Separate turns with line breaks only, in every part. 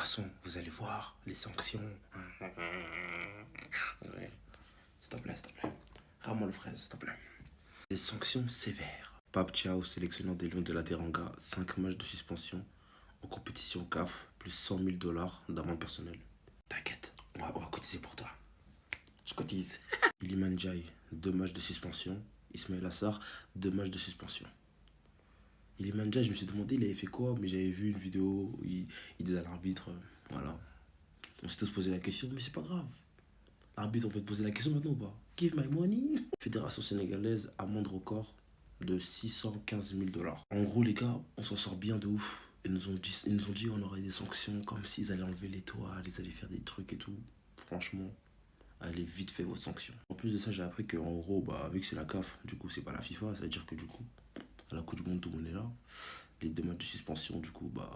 façon, vous allez voir les sanctions. Ouais. S'il te plaît, s'il te plaît. Ramon le fraise, s'il te plaît. Des sanctions sévères. Pape Thiaw, sélectionneur des Lions de la Teranga, 5 matchs de suspension en compétition CAF, plus 100 000 $ d'amende personnelle. T'inquiète, on va cotiser pour toi. Je cotise. Iliman Ndiaye, 2 matchs de suspension. Ismail Assar, 2 matchs de suspension. Iliman Ndiaye, je me suis demandé, il avait fait quoi, mais j'avais vu une vidéo où il disait à l'arbitre, voilà. On s'est tous posé la question, mais c'est pas grave. L'arbitre, on peut te poser la question maintenant ou pas? Give my money. Fédération sénégalaise, amende record de 615 000 $. En gros, les gars, on s'en sort bien de ouf. Ils nous ont dit on aurait des sanctions comme s'ils allaient enlever l'étoile, ils allaient faire des trucs et tout. Franchement, allez vite fait votre sanction. En plus de ça, j'ai appris qu'en gros, bah, vu que c'est la CAF, du coup, c'est pas la FIFA, ça veut dire que du coup, à la Coupe du Monde, tout le monde est là. Les 2 matchs de suspension, du coup, bah.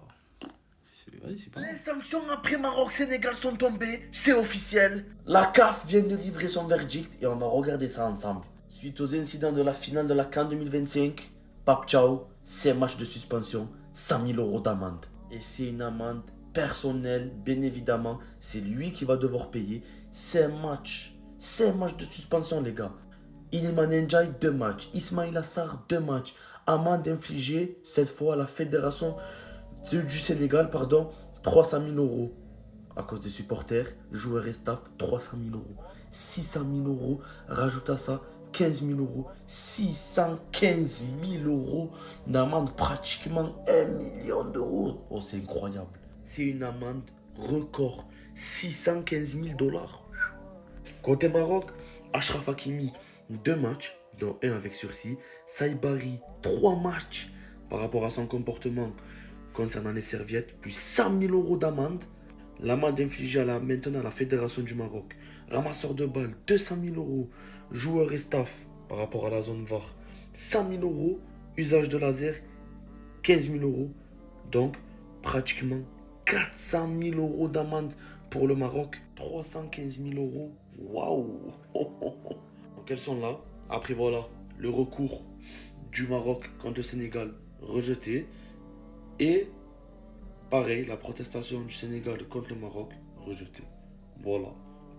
C'est pas...
Les sanctions après Maroc-Sénégal sont tombées, c'est officiel. La CAF vient de livrer son verdict et on va regarder ça ensemble. Suite aux incidents de la finale de la CAN 2025, Pape Thiaw, 5 matchs de suspension, 100 000 € d'amende. Et c'est une amende personnelle, bien évidemment. C'est lui qui va devoir payer 5 matchs. 5 matchs de suspension, les gars. Iliman Ndiaye, 2 matchs. Ismail Assar, 2 matchs. Amende infligée, cette fois à la fédération du Sénégal, 300 000 € à cause des supporters, joueurs et staff, 300 000 €. 600 000 €, rajoute à ça 15 000 €, 615 000 € d'amende, pratiquement 1 million d'euros. Oh, c'est incroyable. C'est une amende record, 615 000 $. Côté Maroc, Achraf Hakimi, 2 matchs, dont 1 avec sursis. Saïbari, 3 matchs par rapport à son comportement concernant les serviettes, plus 100 000 € d'amende. L'amende infligée maintenant à la Fédération du Maroc. Ramasseur de balles, 200 000 €. Joueurs et staff par rapport à la zone VAR, 100 000 €. Usage de laser, 15 000 €. Donc, pratiquement 400 000 € d'amende pour le Maroc. 315 000 €. Waouh! Donc, elles sont là. Après, voilà, le recours du Maroc contre le Sénégal rejeté. Et pareil, la protestation du Sénégal contre le Maroc, rejetée. Voilà,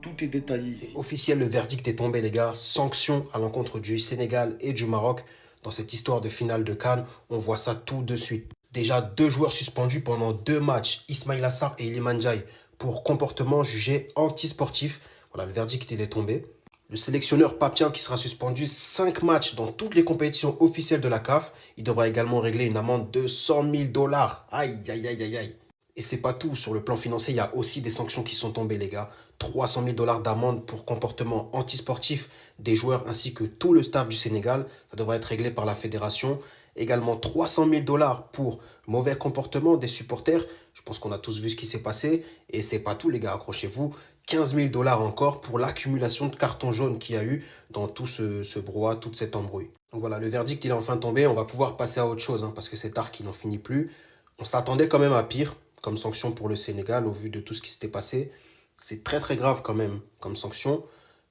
tout est détaillé ici.
C'est officiel, le verdict est tombé, les gars. Sanction à l'encontre du Sénégal et du Maroc. Dans cette histoire de finale de CAN, on voit ça tout de suite. Déjà 2 joueurs suspendus pendant 2 matchs, Ismail Assar et Iliman Ndiaye, pour comportement jugé antisportif. Voilà, le verdict est tombé. Le sélectionneur Pape Thiaw qui sera suspendu 5 matchs dans toutes les compétitions officielles de la CAF. Il devra également régler une amende de 100 000 $. Aïe, aïe, aïe, aïe, aïe. Et c'est pas tout. Sur le plan financier, il y a aussi des sanctions qui sont tombées, les gars. 300 000 $ d'amende pour comportement antisportif des joueurs ainsi que tout le staff du Sénégal. Ça devra être réglé par la fédération. Également 300 000 $ pour mauvais comportement des supporters. Je pense qu'on a tous vu ce qui s'est passé. Et c'est pas tout, les gars, accrochez-vous. 15 000 $ encore pour l'accumulation de cartons jaunes qu'il y a eu dans tout ce brouhaha, toute cette embrouille. Donc voilà, le verdict il est enfin tombé. On va pouvoir passer à autre chose parce que cet arc il n'en finit plus. On s'attendait quand même à pire comme sanction pour le Sénégal au vu de tout ce qui s'était passé. C'est très très grave quand même comme sanction,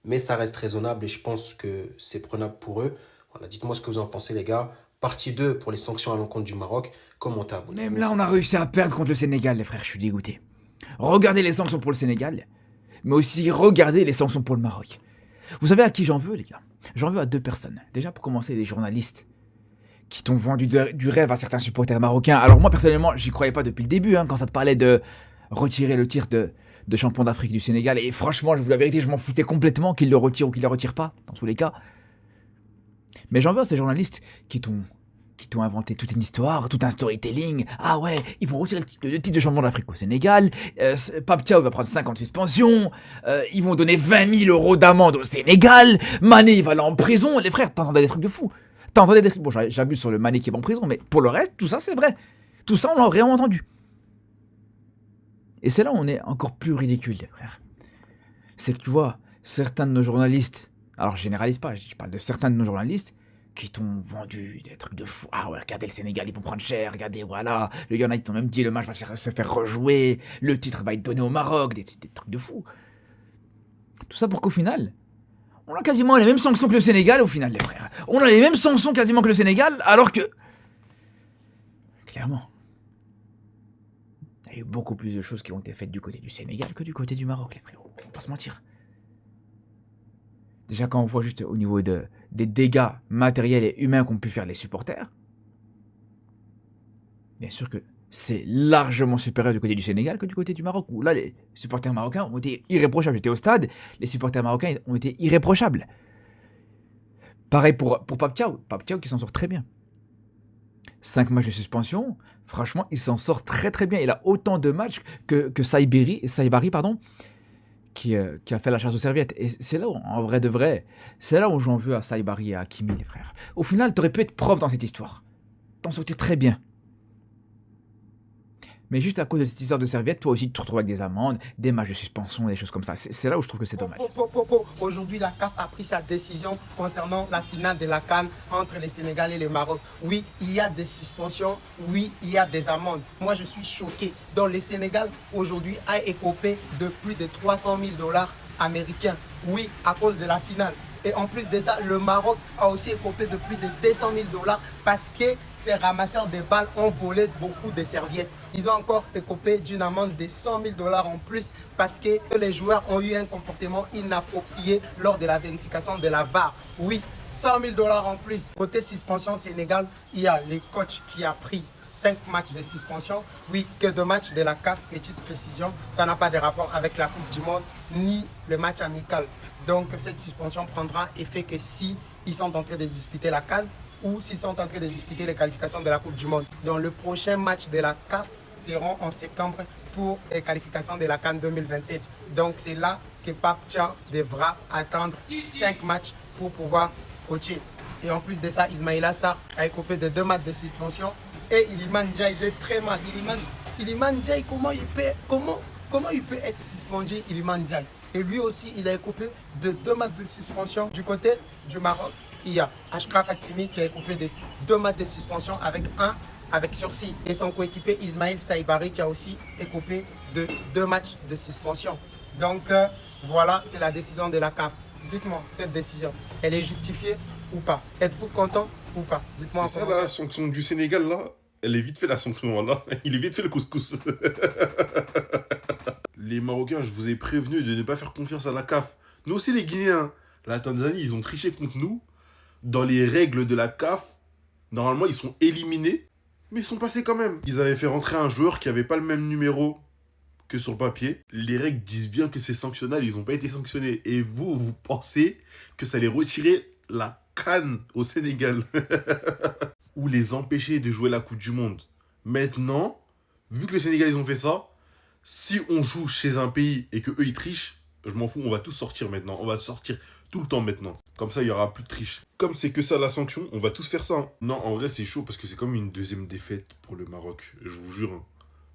mais ça reste raisonnable et je pense que c'est prenable pour eux. Voilà, dites-moi ce que vous en pensez, les gars. Partie 2 pour les sanctions à l'encontre du Maroc. Commentez, abonnez-vous.
Même là, on a réussi à perdre contre le Sénégal, les frères, je suis dégoûté. Regardez les sanctions pour le Sénégal, mais aussi regardez les sanctions pour le Maroc. Vous savez à qui j'en veux, les gars? J'en veux à 2 personnes. Déjà, pour commencer, les journalistes qui t'ont vendu du rêve à certains supporters marocains. Alors moi, personnellement, j'y croyais pas depuis le début, quand ça te parlait de retirer le titre de champion d'Afrique du Sénégal. Et franchement, je vous la vérité, je m'en foutais complètement qu'ils le retirent ou qu'ils le retirent pas, dans tous les cas. Mais j'en veux à ces journalistes qui t'ont inventé toute une histoire, tout un storytelling. Ah ouais, ils vont retirer le titre de champion d'Afrique au Sénégal. Pape Thiaw va prendre 5 ans de suspension. Ils vont donner 20 000 € d'amende au Sénégal. Mané, il va aller en prison. Les frères, t'entendais des trucs de fou. T'entendais des trucs... Bon, j'abuse sur le Mané qui est en prison, mais pour le reste, tout ça, c'est vrai. Tout ça, on l'a vraiment entendu. Et c'est là où on est encore plus ridicule, les frères. C'est que tu vois, certains de nos journalistes... Alors, je généralise pas, je parle de certains de nos journalistes qui t'ont vendu des trucs de fou. Ah ouais, regardez le Sénégal, ils vont prendre cher, regardez, voilà. Il y en a qui t'ont même dit, le match va se faire rejouer, le titre va être donné au Maroc, des trucs de fou. Tout ça pour qu'au final, on a quasiment les mêmes sanctions que le Sénégal, au final, les frères. On a les mêmes sanctions quasiment que le Sénégal, alors que... Clairement. y a eu beaucoup plus de choses qui ont été faites du côté du Sénégal que du côté du Maroc, les frérots. On va pas se mentir. Déjà, quand on voit juste au niveau des dégâts matériels et humains qu'ont pu faire les supporters, bien sûr que c'est largement supérieur du côté du Sénégal que du côté du Maroc, où là, les supporters marocains ont été irréprochables. J'étais au stade, les supporters marocains ont été irréprochables. Pareil pour Pape Thiaw. Pape Thiaw qui s'en sort très bien. 5 matchs de suspension, franchement, il s'en sort très très bien. Il a autant de matchs que Saibari, qui a fait la chasse aux serviettes. Et c'est là où, en vrai de vrai, c'est là où j'en veux à Saibari et à Hakimi, les frères. Au final, t'aurais pu être prof dans cette histoire. T'en sortir très bien. Mais juste à cause de cette histoire de serviette, toi aussi, tu te retrouves avec des amendes, des matchs de suspension, des choses comme ça. C'est là où je trouve que c'est dommage.
Aujourd'hui, la CAF a pris sa décision concernant la finale de la CAN entre le Sénégal et le Maroc. Oui, il y a des suspensions. Oui, il y a des amendes. Moi, je suis choqué. Donc, le Sénégal, aujourd'hui, a écopé de plus de 300 000 $ américains. Oui, à cause de la finale. Et en plus de ça, le Maroc a aussi écopé de plus de 200 000 $ parce que ces ramasseurs de balles ont volé beaucoup de serviettes. Ils ont encore écopé d'une amende de 100 000 $ en plus parce que les joueurs ont eu un comportement inapproprié lors de la vérification de la VAR. Oui, 100 000 $ en plus. Côté suspension Sénégal, il y a le coach qui a pris 5 matchs de suspension. Oui, que 2 matchs de la CAF, petite précision. Ça n'a pas de rapport avec la Coupe du Monde ni le match amical. Donc cette suspension prendra effet que si ils sont en train de disputer la CAN ou s'ils sont en train de disputer les qualifications de la Coupe du Monde. Donc le prochain match de la CAF seront en septembre pour les qualifications de la CAN 2027. Donc c'est là que Pape Thiaw devra attendre 5 matchs pour pouvoir coacher. Et en plus de ça, Ismaïla Sarr a écopé de 2 matchs de suspension. Et Iliman Ndiaye, j'ai très mal. Iliman Ndiaye, comment il peut être suspendu, Iliman Ndiaye? Et lui aussi, il a écopé de 2 matchs de suspension. Du côté du Maroc, il y a Achraf Hakimi qui a écopé de 2 matchs de suspension avec sursis. Et son coéquipier Ismaïl Saibari qui a aussi écopé de 2 matchs de suspension. Donc voilà, c'est la décision de la CAF. Dites-moi, cette décision, elle est justifiée ou pas? Êtes-vous content ou pas? Dites-moi.
C'est ça la sanction du Sénégal là. Elle est vite fait la sanction, voilà. Il est vite fait le couscous. Les Marocains, je vous ai prévenu de ne pas faire confiance à la CAF. Nous aussi les Guinéens. La Tanzanie, ils ont triché contre nous. Dans les règles de la CAF, normalement, ils sont éliminés. Mais ils sont passés quand même. Ils avaient fait rentrer un joueur qui n'avait pas le même numéro que sur le papier. Les règles disent bien que c'est sanctionnable. Ils n'ont pas été sanctionnés. Et vous pensez que ça allait retirer la CAN au Sénégal ou les empêcher de jouer la Coupe du Monde. Maintenant, vu que les Sénégalais ont fait ça, si on joue chez un pays et que eux ils trichent, je m'en fous, on va tous sortir maintenant. On va sortir tout le temps maintenant. Comme ça, il n'y aura plus de triche. Comme c'est que ça la sanction, on va tous faire ça. Hein. Non, en vrai, c'est chaud parce que c'est comme une deuxième défaite pour le Maroc. Je vous jure. Hein.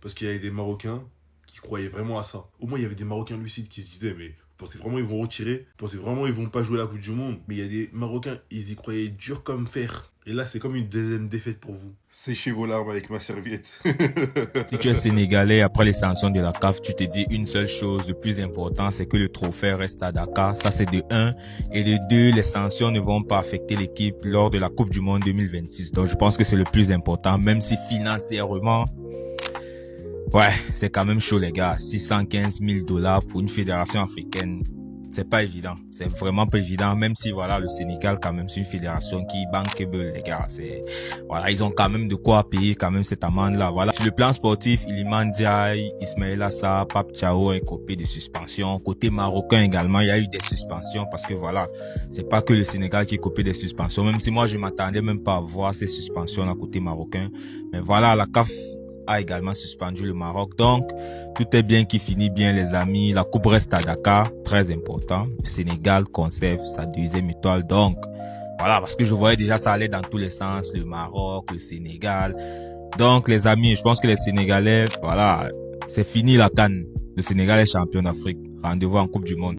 Parce qu'il y avait des Marocains qui croyaient vraiment à ça. Au moins, il y avait des Marocains lucides qui se disaient, mais vous pensez vraiment ils vont retirer? Vous pensez vraiment ils vont pas jouer la Coupe du Monde? Mais il y a des Marocains, ils y croyaient dur comme fer. Et là, c'est comme une deuxième défaite pour vous. Séchez vos larmes avec ma serviette.
Si tu es sénégalais, après les sanctions de la CAF, tu te dis une seule chose, le plus important, c'est que le trophée reste à Dakar. Ça, c'est de 1. Et de 2, les sanctions ne vont pas affecter l'équipe lors de la Coupe du Monde 2026. Donc, je pense que c'est le plus important, même si financièrement, ouais, c'est quand même chaud, les gars. 615 000 $ pour une fédération africaine. C'est pas évident. C'est vraiment pas évident. Même si, voilà, le Sénégal, quand même, c'est une fédération qui bankable, les gars. Voilà, ils ont quand même de quoi payer, quand même, cette amende-là. Voilà. Sur le plan sportif, Iliman Ndiaye, Ismaïla Sarr, Pape Thiaw, un copé de suspension. Côté marocain également, il y a eu des suspensions parce que voilà, c'est pas que le Sénégal qui est copé des suspensions. Même si moi, je m'attendais même pas à voir ces suspensions-là côté marocain. Mais voilà, la CAF a également suspendu le Maroc. Donc, tout est bien qui finit bien, les amis. La coupe reste à Dakar, très important. Le Sénégal conserve sa 2e étoile. Donc, voilà, parce que je voyais déjà ça allait dans tous les sens. Le Maroc, le Sénégal. Donc, les amis, je pense que les Sénégalais, voilà, c'est fini la CAN. Le Sénégal est champion d'Afrique. Rendez-vous en Coupe du Monde.